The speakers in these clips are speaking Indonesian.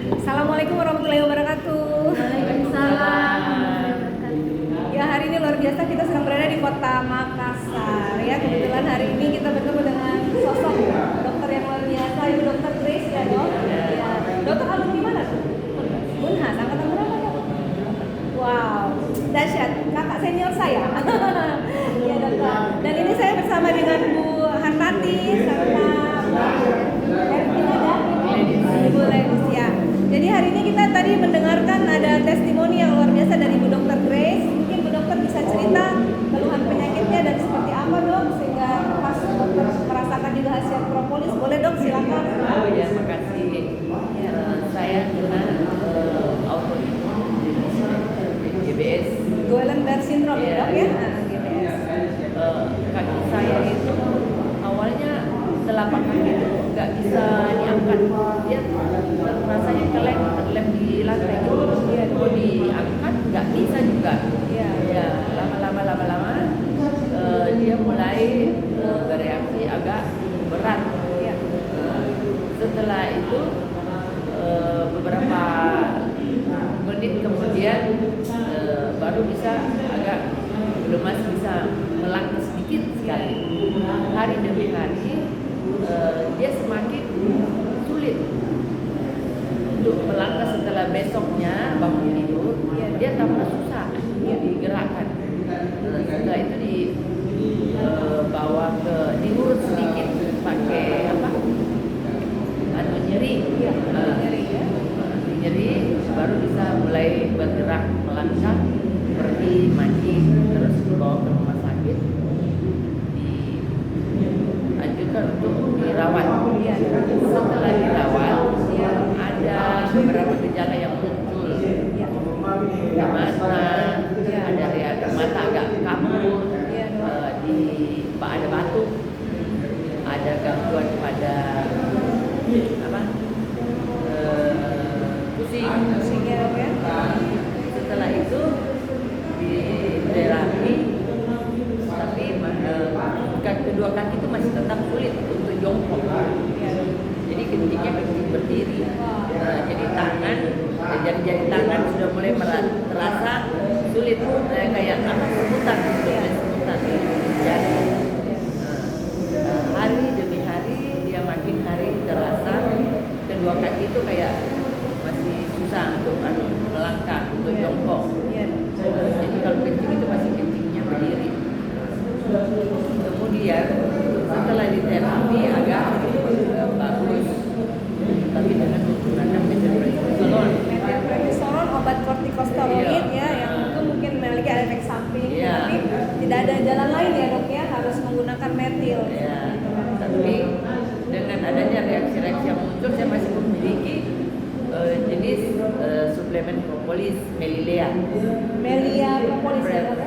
Assalamualaikum warahmatullahi wabarakatuh. Waalaikumsalam. Ya, hari ini luar biasa, kita sedang berada di kota Makassar. Ya, kebetulan hari ini kita bertemu dengan sosok dokter yang luar biasa, Ibu Dokter Grace ya, Dok. Ya. Dokter alumni mana, Dok? Unhas, angkatan berapa, Dok? Wow, dahsyat, kakak senior saya. Ya, Dokter. Dan ini saya bersama dengan Bu Hartati serta Ervina dan Ibu Lenis ya. Jadi hari ini kita tadi mendengarkan ada testimoni yang luar biasa dari Ibu Dokter Grace. Mungkin Bu Dokter bisa cerita keluhan penyakitnya dan seperti apa, Dok, sehingga pas dokter merasakan juga hasil propolis. Boleh, Dok, silakan. Oh ya, makasih. Saya kena autoimun GBS. Guillain-Barré syndrome ya, Dok ya. GBS. Kaki saya itu awalnya telapak kaki itu nggak bisa diangkat. Dia rasanya terlem di lantai gitu. Mau diangkat nggak bisa juga. Ya, lama-lama dia mulai bereaksi agak berat. Setelah itu beberapa menit kemudian baru bisa agak belum masih bisa melangkah sedikit sekali. Hari demi hari dia semakin sulit untuk melangkah. Setelah besoknya bangun tidur dia tambah susah digerakkan. Setelah itu dibawa ke diurut sedikit pakai apa? Nyeri. Nyeri baru bisa mulai bergerak melangkah, pergi mandi, terus dibawa ke rumah sakit, dianjurkan untuk dirawat. Setelah dirawat ada beberapa gejala yang muncul di mata, ada mata agak kabur, ada batuk, ada gangguan pada pusing ya. Setelah itu di terapi, tapi kedua kaki itu masih tetap sulit untuk jongkok. Jadi kencingnya kencing berdiri. Jadi tangan, jari-jari tangan sudah mulai terasa sulit, kayak semutan. Jadi hari demi hari dia makin hari terasa kedua kaki itu kayak masih susah untuk melangkah, untuk jongkok. Jadi kalau kencing itu masih kencingnya berdiri. Kemudian setelah diterapi agak bagus, tapi dengan menggunakan Methylprednisolon, obat kortikosteroid ya, yang itu mungkin memiliki efek samping, tapi tidak ada jalan lain ya, Dok ya, harus menggunakan metil. Tapi dengan adanya reaksi-reaksi yang muncul, saya masih memiliki jenis suplemen propolis Melilea. Melia propolis ya, Dok?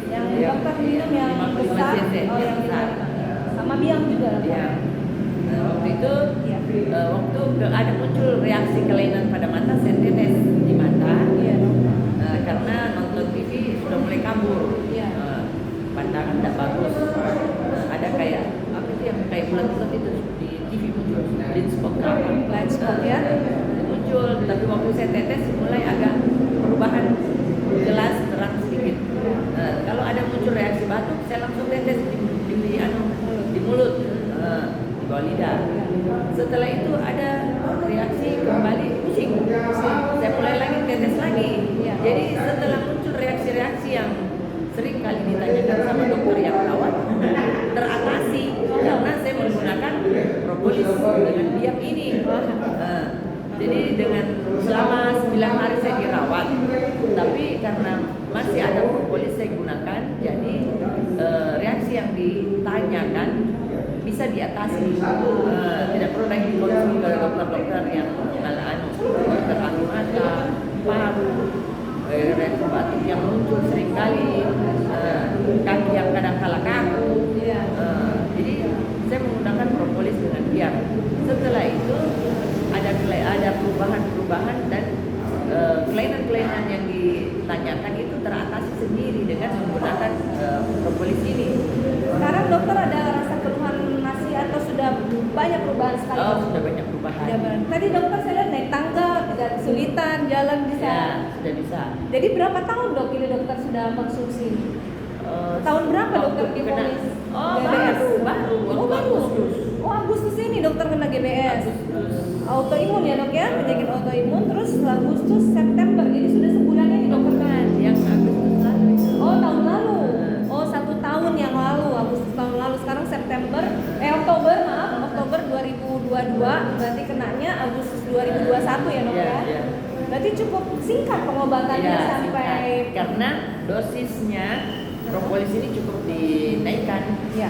Yang dokter minum yang besar, yang besar. Sama biang juga, Dok? Ya. Waktu itu waktu ada muncul reaksi kelainan pada mata, saya tetes di mata. Karena nonton TV sudah mulai kabur. Pandangan tidak bagus. Ada kayak apa itu yang kayak bulat-bulat itu di TV muncul, blind spot ya. Muncul, tapi waktu saya tetes mulai agak perubahan jelas terang sedikit. Kalau ada muncul reaksi batuk, saya langsung tetes di mulut, di bawah lidah. Setelah itu ada reaksi kembali pusing. Saya mulai lagi tetes lagi. Jadi setelah muncul reaksi-reaksi yang sering kali ditanyakan sama dokter yang rawat, teratasi karena saya menggunakan propolis dengan biak ini. Jadi dengan selama 9 hari saya dirawat, tapi karena masih ada propolis saya gunakan, jadi reaksi yang ditanyakan bisa diatasi. Tidak perlu lagi dikonsumsi oleh dokter-dokter yang dokter ahli mata, paru, reaksi batuk yang muncul sering kali, kaki yang kadang kala kaku. Jadi saya menggunakan propolis dengan biak. Setelah itu ada perubahan dan kelainan-kelainan yang ditanyakan itu teratasi sendiri dengan menggunakan propolis ini. Sekarang dokter ada rasa keluhan masih atau sudah banyak perubahan sekali? Oh, sudah banyak perubahan. Tadi kesulitan jalan bisa. Ya, sudah bisa. Jadi berapa tahun dok ini dokter sudah konsumsi? Tahun berapa dokter divonis GBS? Baru. Oh baru. Oh Agustus ini dokter kena GBS. Autoimun ya dok ya, penyakit autoimun. Terus Agustus September, jadi sudah sebulan ini dokter kan? Yang Agustus lalu. Oh tahun lalu. Oh 1 tahun yang lalu, Agustus tahun lalu. Sekarang Oktober 2022. Berarti kenanya Agustus 2021 ya dok ya? Iya. Berarti cukup singkat pengobatannya Ya, sampai. singkat. Karena dosisnya propolis ini cukup dinaikkan. Ya.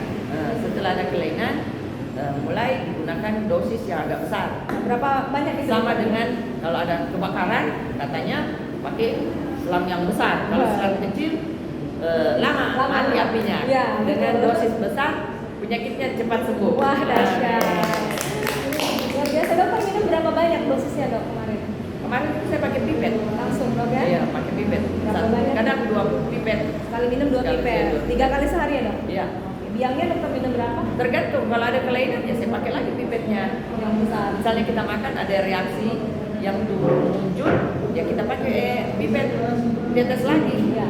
Setelah ada kelainan, mulai digunakan dosis yang agak besar. Berapa banyak itu? Sama dengan kalau ada kebakaran, katanya pakai selang yang besar. Kalau selang kecil, lama mati apinya. Ya, dengan betul. dosis besar, penyakitnya cepat sembuh. Wah dahsyat. Luar biasa dokter minum berapa banyak dosisnya dok kemarin? Kemarin itu saya pakai pipet. Langsung dok ya? Iya, pakai pipet. Berapa banyak? Kadang 2 pipet. Sekali minum 2 Sekali pipet, minum. 3 kali sehari ya dok? Iya. Biangnya dokter minum berapa? Tergantung kalau ada kelainan ya saya pakai lagi pipetnya. Yang besar. Misalnya kita makan ada reaksi yang muncul, ya kita pakai pipet tetes lagi. Iya.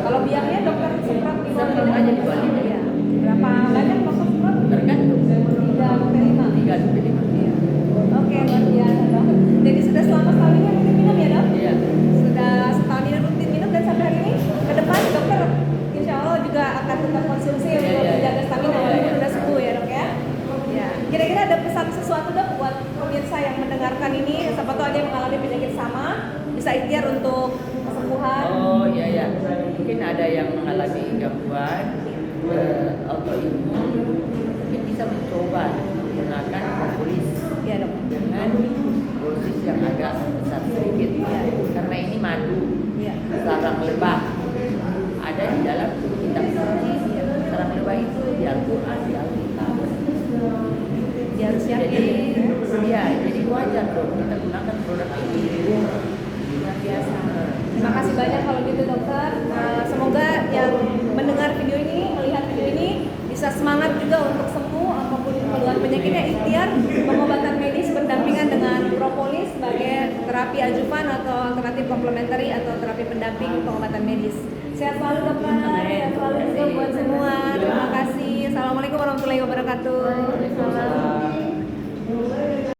Kalau biangnya dokter semprot di bawah Semprot aja di bawah. Iya. Berapa banyak dokter semprot? Tergantung 3 sampai 5. 3 sampai 5. Iya. Oke luar biasa dok. Jadi sudah selama setahun ini rutin minum ya dok? Iya. Sudah setahun ini rutin minum dan sampai hari ini ke depan dokter insya Allah juga akan tetap konsumsi untuk menjaga stamina walaupun sudah sembuh ya dok ya. Ya. Kira-kira ada pesan sesuatu dok buat pemirsa yang mendengarkan ini, siapa tahu ada yang mengalami penyakit sama, bisa ikhtiar untuk kesembuhan. Oh iya. Mungkin ada yang mengalami gangguan autoimun, mungkin bisa mencoba menggunakan propolis Iya dok. dengan dosis yang agak besar sedikit. Karena ini madu, Iya. sarang lebah ada di dalam kitab suci. Sarang lebah itu di Al-Quran, di Alkitab. Dia harus yakin. Jadi wajar dong kita gunakan produk ini. Luar biasa. Terima kasih banyak kalau gitu dokter. Semoga yang mendengar video ini, melihat video ini bisa semangat juga untuk sembuh apapun keluhan penyakitnya, ikhtiar pengobatan medis berdampingan dengan propolis sebagai terapi ajuvan atau alternatif komplementari atau terapi pendamping pengobatan medis. Sehat selalu dokter, sehat selalu juga buat semua. Terima kasih. Assalamualaikum warahmatullahi wabarakatuh. Salam.